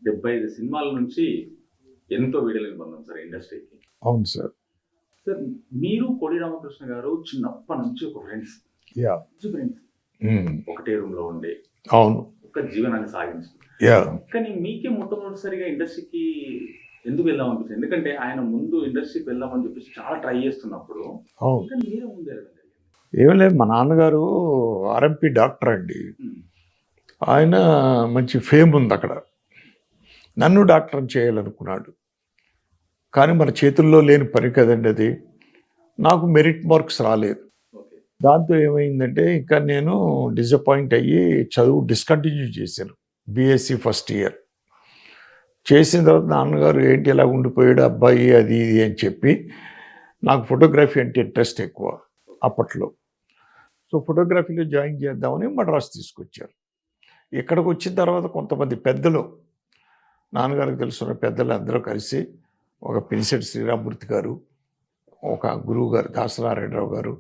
75 సినిమాల నుంచి ఎంతో వీడలేని బంధం సార్ ఇండస్ట్రీకి. అవును సార్. సార్ మీరు కోడి రామకృష్ణ గారు చిన్నప్పటి నుంచి ఒక ఫ్రెండ్స్, యా మంచి ఫ్రెండ్స్, ఒకటే రూమ్ లో ఉండే అవును ఒక జీవనాన్ని సాగించారు. యా కానీ మీకే మొట్టమొదటిసారిగా ఇండస్ట్రీకి ఎందుకు వెళ్దామనిపించింది? ఎందుకంటే ఆయన ముందు ఇండస్ట్రీకి వెళ్దామని చెప్పేసి చాలా ట్రై చేస్తున్నప్పుడు అవును కానీ మీరే ముందు వెళ్ళడం జరిగింది. ఏం లేదు, మా నాన్నగారు ఆర్ఎంపీ డాక్టర్ అండి. ఆయన మంచి ఫేమ్ ఉంది అక్కడ. నన్ను డాక్టర్ చేయాలనుకున్నాడు, కానీ మన చేతుల్లో లేని పని కదండి అది. నాకు మెరిట్ మార్క్స్ రాలేదు. ఓకే. దాంతో ఏమైందంటే ఇంకా నేను డిసప్పాయింట్ అయ్యి చదువు డిస్కంటిన్యూ చేశాను. బీఎస్సీ ఫస్ట్ ఇయర్ చేసిన తర్వాత నాన్నగారు ఏంటి ఇలా ఉండిపోయాడు అబ్బాయి అది ఇది అని చెప్పి, నాకు ఫోటోగ్రఫీ అంటే ఇంట్రెస్ట్ ఎక్కువ అప్పట్లో. సో ఫోటోగ్రఫీలో జాయిన్ చేద్దామని మద్రాసు తీసుకొచ్చారు. ఇక్కడికి వచ్చిన తర్వాత కొంతమంది పెద్దలు, నాన్నగారికి తెలుసున్న పెద్దలు అందరూ కలిసి, ఒక పినిశెట్టి శ్రీరామూర్తి గారు, ఒక గురువు గారు దాసనారాయణరావు గారు,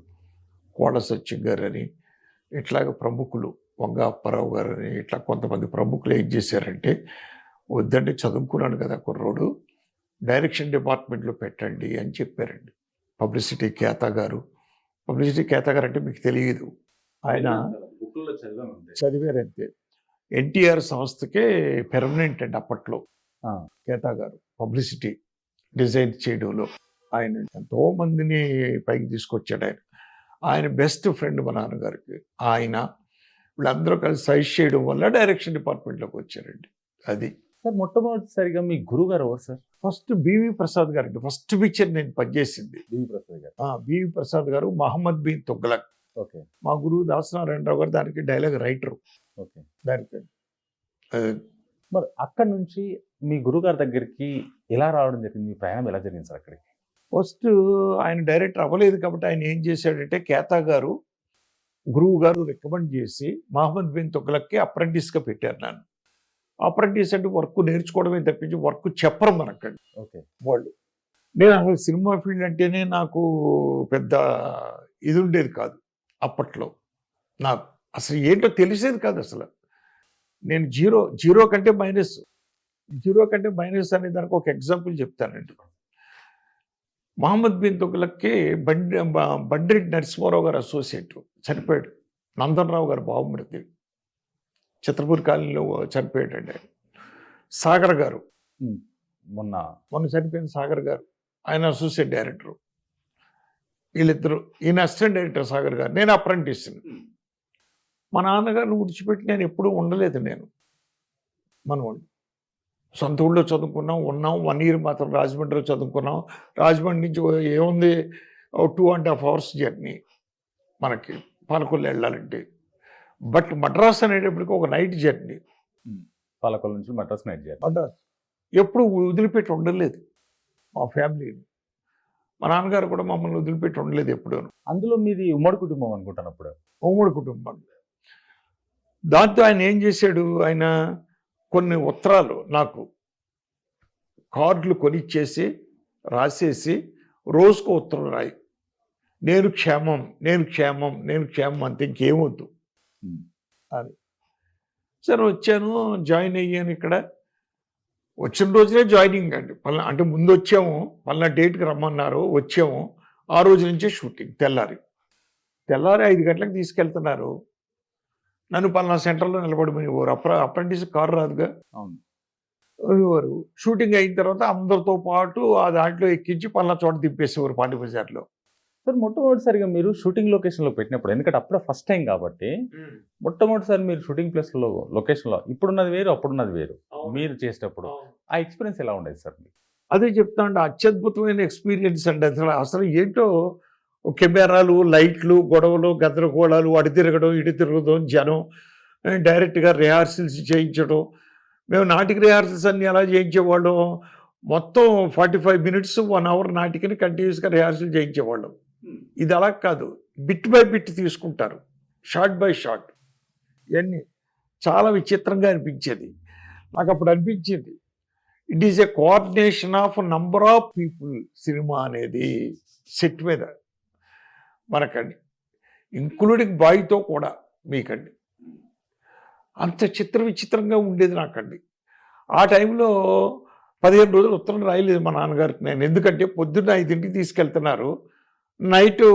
కోట సత్యం గారు అని, ఇట్లాగ ప్రముఖులు వంగ అప్పారావు గారు అని, ఇట్లా కొంతమంది ప్రముఖులు ఏం చేశారంటే, వద్దంటే చదువుకున్నాను కదా కుర్రోడు, డైరెక్షన్ డిపార్ట్మెంట్లో పెట్టండి అని చెప్పారండి. పబ్లిసిటీ కేతా గారు, పబ్లిసిటీ కేతా గారు అంటే మీకు తెలియదు, ఆయన బుక్లో చదివాను అంతే. చదివారంతే. ఎన్టీఆర్ సంస్థకే పెర్మనెంట్ అండి అప్పట్లో కేతా గారు. పబ్లిసిటీ డిజైన్ చేయడంలో ఆయన ఎంతో మందిని పైకి తీసుకొచ్చాడు. ఆయన బెస్ట్ ఫ్రెండ్ మా నాన్నగారికి. ఆయన వీళ్ళందరూ కలిసి సజెస్ట్ చేయడం వల్ల డైరెక్షన్ డిపార్ట్మెంట్లోకి వచ్చారండి. అది సార్ మొట్టమొదటిసారిగా మీ గురువు గారు ఎవరు సార్? ఫస్ట్ బివి ప్రసాద్ గారు అండి. ఫస్ట్ పిక్చర్ నేను పనిచేసింది బివి ప్రసాద్ గారు. బివి ప్రసాద్ గారు, మహమ్మద్ బిన్ తుగ్లక్. ఓకే. మా గురువు దాసనారాయణరావు గారు దానికి డైలాగ్ రైటరు. ఓకే. దానికి మరి అక్కడ నుంచి మీ గురువు గారి దగ్గరికి ఎలా రావడం జరిగింది? మీ ప్రయాణం ఎలా జరిగింది సార్ అక్కడికి? ఫస్ట్ ఆయన డైరెక్టర్ అవ్వలేదు కాబట్టి ఆయన ఏం చేశాడంటే, కేతా గారు గురువు గారు రికమెండ్ చేసి మహమ్మద్ బిన్ తుగ్లక్కి అప్రెంటిస్గా పెట్టారు నన్ను. అప్రెంటిస్ అంటే వర్క్ నేర్చుకోవడమే తప్పించి వర్క్ చెప్పరు మనకండి ఓకే. వాళ్ళు. నేను అసలు సినిమా ఫీల్డ్ అంటేనే నాకు పెద్ద ఇది ఉండేది కాదు అప్పట్లో. నాకు అసలు ఏంటో తెలిసేది కాదు అసలు. నేను జీరో కంటే మైనస్ అనే దానికి ఒక ఎగ్జాంపుల్ చెప్తానండి. మహమ్మద్ బిన్ తుగ్లక్కి బండిరెడ్డి నరసింహారావు గారు అసోసియేట్ చనిపోయాడు. నందనరావు గారు బావమరిది, చిత్రపూర్ కాలనీలో చనిపోయాడండి ఆయన. సాగర్ గారు మొన్న చనిపోయిన సాగర్ గారు, ఆయన అసోసియేట్ డైరెక్టరు. వీళ్ళిద్దరు, ఈయన అసిస్టెంట్ డైరెక్టర్ సాగర్ గారు, నేను అప్రెంటిస్. మా నాన్నగారిని విడిచిపెట్టి నేను ఎప్పుడూ ఉండలేదు. నేను మనవాళ్ళు సొంత ఊళ్ళో చదువుకున్నాం, ఉన్నాం. 1 year మాత్రం రాజమండ్రిలో చదువుకున్నాం. రాజమండ్రి నుంచి ఏముంది 2.5 hours జర్నీ మనకి పాలకొల్లు వెళ్ళాలంటే. బట్ మద్రాస్ అనేటప్పటికి ఒక నైట్ జర్నీ. పాలకొల్లు నుంచి మద్రాస్ నైట్ జర్నీ. మద్రాస్ ఎప్పుడు వదిలిపెట్టి ఉండలేదు మా ఫ్యామిలీని. మా నాన్నగారు కూడా మమ్మల్ని వదిలిపెట్టి ఉండలేదు ఎప్పుడూ. అందులో మీది ఉమ్మడి కుటుంబం అనుకుంటాను అప్పుడు. ఉమ్మడి కుటుంబం. దాంతో ఆయన ఏం చేశాడు, ఆయన కొన్ని ఉత్తరాలు నాకు కార్డులు కొనిచ్చేసి రాసేసి రోజుకు ఉత్తరం రాయి, నేను క్షేమం అంతే, ఇంకేమొద్దు అని. సరే వచ్చాను, జాయిన్ అయ్యాను ఇక్కడ. వచ్చిన రోజునే జాయినింగ్ అండి. అంటే ముందు వచ్చాము, పలానా డేట్కి రమ్మన్నారు, వచ్చాము. ఆ రోజు నుంచే షూటింగ్. తెల్లారి 5 గంటలకు తీసుకెళ్తున్నారు. నన్ను పలానా సెంటర్లో నిలబడిపోయేవారు. అప్రెంటిస్ కారు రాదుగా. అవును. షూటింగ్ అయిన తర్వాత అందరితో పాటు ఆ దాంట్లో ఎక్కించి పలానా చోట దింపేసేవారు పాండి బజార్లో. సార్ మొట్టమొదటిసారిగా మీరు షూటింగ్ లొకేషన్లో పెట్టినప్పుడు, ఎందుకంటే అప్పుడే ఫస్ట్ టైం కాబట్టి మొట్టమొదటిసారి మీరు షూటింగ్ ప్లేస్లో లొకేషన్లో ఇప్పుడున్నది వేరు, అప్పుడున్నది వేరు. మీరు చేసేటప్పుడు ఆ ఎక్స్పీరియన్స్ ఎలా ఉండేది సార్? అదే చెప్తా అంటే అత్యద్భుతమైన ఎక్స్పీరియన్స్ అండి. అసలు ఏంటో కెమెరాలు, లైట్లు, గొడవలు, గందరగోళాలు, అడి తిరగడం, ఇటు తిరగడం, జనం, డైరెక్ట్గా రిహార్సల్స్ చేయించడం. మేము నాటిక రిహార్సల్స్ అన్నీ ఎలా చేయించేవాళ్ళం, మొత్తం 45 minutes 1 hour నాటికని కంటిన్యూస్గా రిహార్సల్ చేయించేవాళ్ళం. ఇది అలా కాదు, బిట్ బై బిట్ తీసుకుంటారు, షార్ట్ బై షార్ట్. ఇవన్నీ చాలా విచిత్రంగా అనిపించేది నాకు. అప్పుడు అనిపించింది it is a coordination of number of people. Cinema అనేది సెట్ మీద మనకండి, ఇంక్లూడింగ్ బాయ్తో కూడా మీకండి. అంత విచిత్రంగా ఉండేది నాకండి. ఆ టైంలో 15 రోజులు ఉత్తరం రాయలేదు మా నాన్నగారికి నేను. ఎందుకంటే పొద్దున్న 5ంటికి తీసుకెళ్తున్నారు, నైటు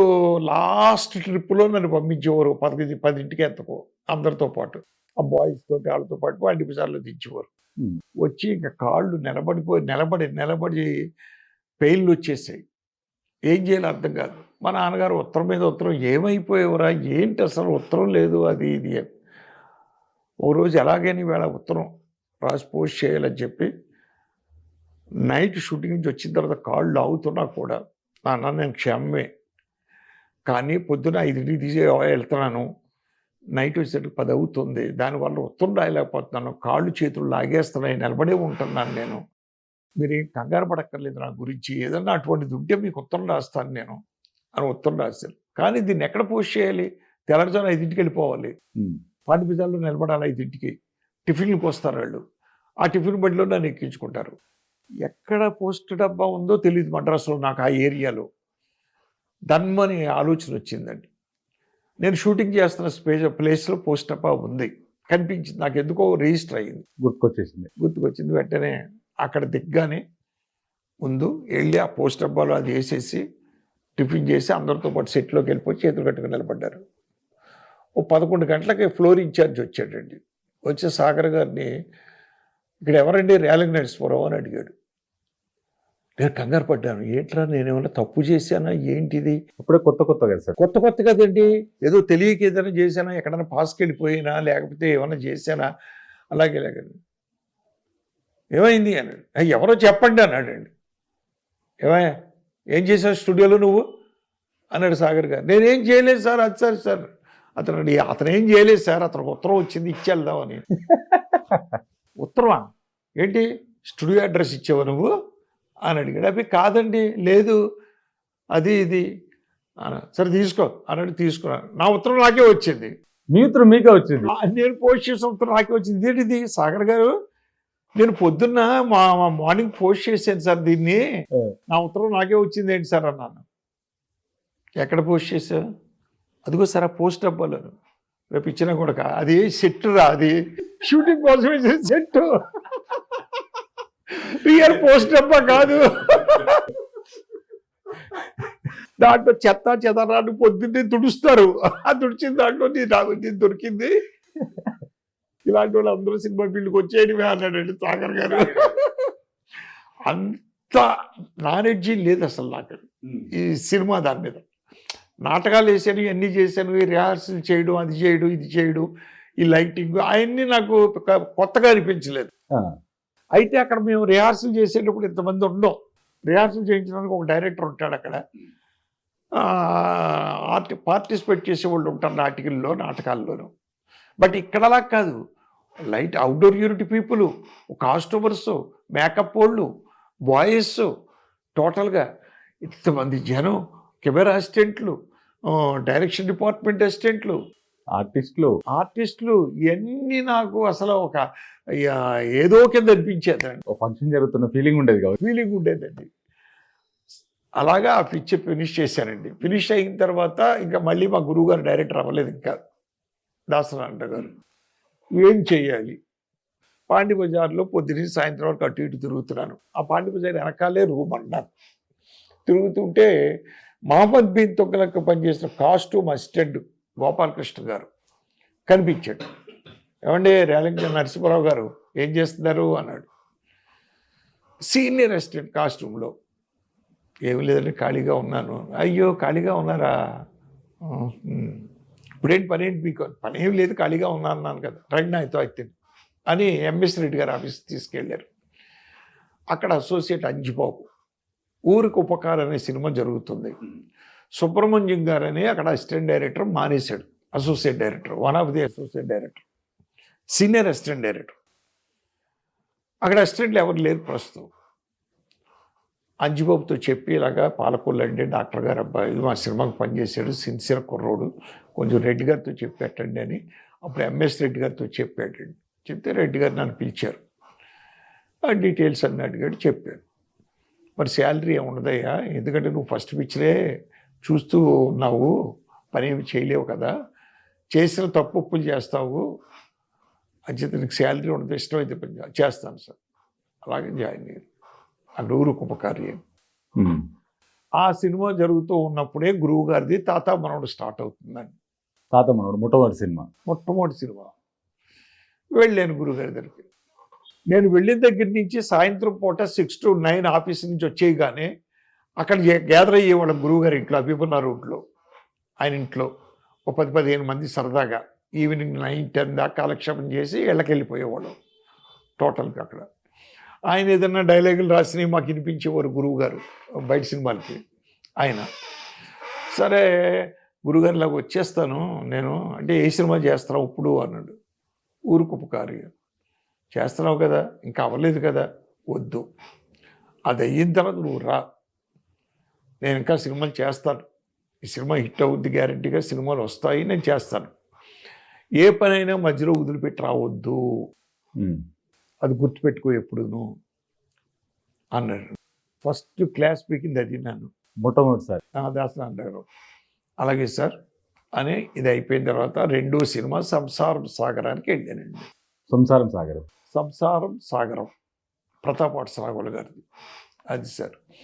లాస్ట్ ట్రిప్లో నన్ను పంపించేవారు 10ంటికి ఎంతకో అందరితో పాటు, ఆ బాయ్స్ తోటి వాళ్ళతో పాటు 10 నిమిషాల్లో దించేవారు. వచ్చి ఇంకా కాళ్ళు నిలబడి పెయిన్లు వచ్చేసాయి. ఏం చేయాలో అర్థం కాదు. మా నాన్నగారు ఉత్తరం మీద ఉత్తరం, ఏమైపోయేవరా ఏంటి అసలు ఉత్తరం లేదు అది ఇది అని. ఓ రోజు ఎలాగైనా వేళ ఉత్తరం రాసి పోస్ట్ చేయాలని చెప్పి నైట్ షూటింగ్ నుంచి వచ్చిన తర్వాత కాళ్ళు లాగుతున్నా కూడా, నాన్న నేను క్షమే, కానీ పొద్దున 5ంటికి తీసి వెళ్తున్నాను, నైట్ వచ్చేసరికి 10 అవుతుంది, దానివల్ల ఉత్తరం రాయలేకపోతున్నాను, కాళ్ళు చేతులు లాగేస్తున్నాయి, నిలబడే ఉంటున్నాను నేను, మీరేం కంగారు పడక్కర్లేదు నా గురించి, ఏదన్నా అటువంటిది ఉంటే మీకు ఉత్తరం రాస్తాను నేను అని ఉత్తరం రాశాను. కానీ దీన్ని ఎక్కడ పోస్ట్ చేయాలి? తెల్లవారుజామున 5ంటికి వెళ్ళిపోవాలి, 10 నిమిషాల్లో నిలబడాలి 5ంటికి, టిఫిన్కి వస్తారు వాళ్ళు, ఆ టిఫిన్ బండిలో నన్ను ఎక్కించుకుంటారు. ఎక్కడ పోస్ట్ డబ్బా ఉందో తెలియదు మద్రాసులో నాకు, ఆ ఏరియాలో దన్మని ఆలోచన వచ్చిందండి. నేను షూటింగ్ చేస్తున్న ప్లేస్లో పోస్ట్ డబ్బా ఉంది, కనిపించింది నాకు, ఎందుకో రిజిస్టర్ అయ్యింది, గుర్తుకొచ్చింది. వెంటనే అక్కడ దిగ్గానే ముందు వెళ్ళి ఆ పోస్ట్ డబ్బాలో అది వేసేసి టిఫిన్ చేసి అందరితో పాటు సెట్లోకి వెళ్ళిపోయి చేతులు కట్టుకుని నిలబడ్డారు. ఓ 11 గంటలకి ఫ్లోర్ ఇన్ఛార్జ్ వచ్చాడండి. వచ్చి సాగర్ గారిని, ఇక్కడ ఎవరండి రేలంగి నరసింహారావు అని అడిగాడు. నేను కంగారు పడ్డాను, ఏంట్రా నేనేమన్నా తప్పు చేశానా ఏంటిది? అప్పుడే కొత్త కదా సార్. కొత్త కదండి, ఏదో తెలియక ఏదైనా చేశానా, ఎక్కడైనా పాస్కి వెళ్ళిపోయినా లేకపోతే ఏమైనా చేశానా, అలాగే ఏమైంది అన్నాడు. ఎవరో చెప్పండి అన్నాడండి. ఏమయ్యా ఏం చేసావు స్టూడియోలో నువ్వు అన్నాడు సాగర్ గారు. నేనేం చేయలేదు సార్. అది సార్ అతను ఏం చేయలేదు సార్, అతనికి ఉత్తరం వచ్చింది ఇచ్చేద్దామని. ఉత్తరమా ఏంటి, స్టూడియో అడ్రస్ ఇచ్చావా నువ్వు అని అడిగాడు. అవి కాదండి, లేదు అది ఇది సరే తీసుకో అన్నాడు. తీసుకున్నాను. నా ఉత్తరం నాకే వచ్చింది. మీ ఉత్తరం మీకే వచ్చింది? నేను పోస్ట్ చేసిన ఉత్తరం నాకే వచ్చింది. ఏంటిది సాగర్ గారు, నేను పొద్దున్న మార్నింగ్ పోస్ట్ చేశాను సార్ దీన్ని, నా ఉత్తరం నాకే వచ్చింది ఏంటి సార్ అన్నాను. ఎక్కడ పోస్ట్ చేశావు? అదిగో సార్ ఆ పోస్ట్ డబ్బాలో. రేపు ఇచ్చినా కూడా అది సెట్ రా, అది షూటింగ్ కోసం వేసే సెట్, రియల్ పోస్ట్ డబ్బా కాదు. దాంట్లో చెదరాన్ని పొద్దున్నే తుడుస్తారు, ఆ తుడిచిన దాంట్లో నాకు దొరికింది. ఇలాంటి వాళ్ళు అందరూ సినిమా ఫీల్డ్కి వచ్చేయడమే అన్నాడండి సాగర్ గారు. అంత నాలెడ్జీ లేదు అసలు నాకు ఈ సినిమా దాని మీద. నాటకాలు వేసాను, ఇవన్నీ చేశాను, ఈ రిహార్సల్ చేయడం, అది చేయడం, ఇది చేయడం, ఈ లైటింగ్ అవన్నీ నాకు కొత్తగా అనిపించలేదు. అయితే అక్కడ మేము రిహార్సల్ చేసేటప్పుడు ఇంతమంది ఉండం. రిహార్సల్ చేయించడానికి ఒక డైరెక్టర్ ఉంటాడు అక్కడ, పార్టిసిపేట్ చేసేవాళ్ళు ఉంటారు నాటకాల్లోనూ. బట్ ఇక్కడ అలా కాదు, light outdoor unit people, costumers, makeup వాళ్ళు, బాయ్స్, టోటల్గా ఇంతమంది జనం, కెమెరా అసిస్టెంట్లు, డైరెక్షన్ డిపార్ట్మెంట్ అసిస్టెంట్లు, ఆర్టిస్టులు ఇవన్నీ నాకు అసలు ఒక ఏదో కింద అనిపించేదండి. ఫంక్షన్ జరుగుతున్న ఫీలింగ్ ఉండేదండి. అలాగా ఆ పిక్చర్ ఫినిష్ చేశానండి. ఫినిష్ అయిన తర్వాత ఇంకా మళ్ళీ మా గురువు గారు డైరెక్టర్ అవ్వలేదు ఇంకా, దాసనారాయణ గారు. ఏం చేయాలి? పాండి బజార్లో పొద్దున్న సాయంత్రం వరకు అటు ఇటు తిరుగుతున్నాను. ఆ పాండి బజార్ వెనకాలే రూమ్ అన్నారు. తిరుగుతుంటే మహమ్మద్ బిన్ తుగ్లక్ పనిచేసిన కాస్ట్యూమ్ అసిస్టెంట్ గోపాలకృష్ణ గారు కనిపించాడు. ఏమంటే రేలంగి నరసింహారావు గారు ఏం చేస్తున్నారు అన్నాడు. సీనియర్ అసిస్టెంట్ కాస్ట్యూమ్లో. ఏమి లేదండి, ఖాళీగా ఉన్నాను. అయ్యో ఖాళీగా ఉన్నారా, ఇప్పుడేంటి పని ఏంటి మీకు? పని ఏం లేదు, ఖాళీగా ఉన్నాను కదా, రండి నాతో అయితే అని ఎంఎస్ రెడ్డి గారు ఆఫీస్కి తీసుకెళ్ళారు. అక్కడ అసోసియేట్ అంజిబాబు, ఊరికి ఉపకారం అనే సినిమా జరుగుతుంది. సుబ్రహ్మణ్యం గారు అని అక్కడ అసిస్టెంట్ డైరెక్టర్ మానేశాడు, associate director, one of the associate director, senior assistant director. అక్కడ అసిస్టెంట్లు ఎవరు లేరు ప్రస్తుతం. అంజిబాబుతో చెప్పి ఇలాగా పాలకొల్లు అండి డాక్టర్ గారు అబ్బాయి మా సినిమాకి పనిచేశాడు, సిన్సియర్ కుర్రోడు, కొంచెం రెడ్డి గారితో చెప్పేటండి అని. అప్పుడు ఎంఎస్ రెడ్డి గారితో చెప్పాడండి. చెప్తే రెడ్డి గారు నన్ను పిలిచారు, ఆ డీటెయిల్స్ అన్నీ అడిగాడు, చెప్పాను. మరి శాలరీ ఏముండదయ్యా, ఎందుకంటే నువ్వు ఫస్ట్ పిక్చరే చూస్తూ ఉన్నావు, పని ఏమి చేయలేవు కదా, చేసిన తప్పులు చేస్తావు, అంచేత నీకు శాలరీ ఉండదు, ఇష్టమైతే పని చేస్తాను సార్. అలాగే జాయిన్ అయ్యారు అక్కడ ఊరు ఉపకార్యం. ఉమ్. ఆ సినిమా జరుగుతూ ఉన్నప్పుడే గురువు గారిది తాత మనవడు స్టార్ట్ అవుతుందండి. తాత మనోడు మొట్టమొదటి సినిమా. మొట్టమొదటి సినిమా వెళ్ళాను గురుగారి దగ్గరికి. నేను వెళ్ళిన దగ్గర నుంచి సాయంత్రం పూట 6 to 9 ఆఫీస్ నుంచి వచ్చేయగానే అక్కడ గ్యాదర్ అయ్యేవాళ్ళం గురువుగారి ఇంట్లో, అభిమన్న రోడ్లో ఆయన ఇంట్లో ఒక 10-15 మంది సరదాగా ఈవినింగ్ 9-10 దాకా కాలక్షేపం చేసి ఇళ్ళకి వెళ్ళిపోయేవాళ్ళం టోటల్గా అక్కడ. ఆయన ఏదన్నా డైలాగులు రాసినవి మాకు వినిపించేవారు గురువుగారు బయట సినిమాలకి. ఆయన సరే గురుగారిలాగా వచ్చేస్తాను నేను అంటే, ఏ సినిమా చేస్తున్నావు ఇప్పుడు అన్నాడు. ఊరుకు ఉపకార్యం చేస్తున్నావు కదా, ఇంకా అవ్వలేదు కదా, వద్దు, అది అయిన తర్వాత నువ్వు రా, నేను ఇంకా సినిమాలు చేస్తాను, ఈ సినిమా హిట్ అవుద్ది గ్యారెంటీగా, సినిమాలు వస్తాయి, నేను చేస్తాను, ఏ పనైనా మధ్యలో వదిలిపెట్టి రావద్దు, ఉమ్. అది గుర్తుపెట్టుకో ఎప్పుడును అన్నాడు. ఫస్ట్ క్లాస్ పీకింది అది నన్ను మొట్టమొదటిసారి. దాసరి అన్నారు. అలాగే సార్ అని ఇది అయిపోయిన తర్వాత రెండో సినిమా సంసారం సాగరానికి వెళ్ళానండి. సంసారం సాగరం. సంసారం సాగరం ప్రతాప్ వాట్సరాగోలు గారిది అది సార్.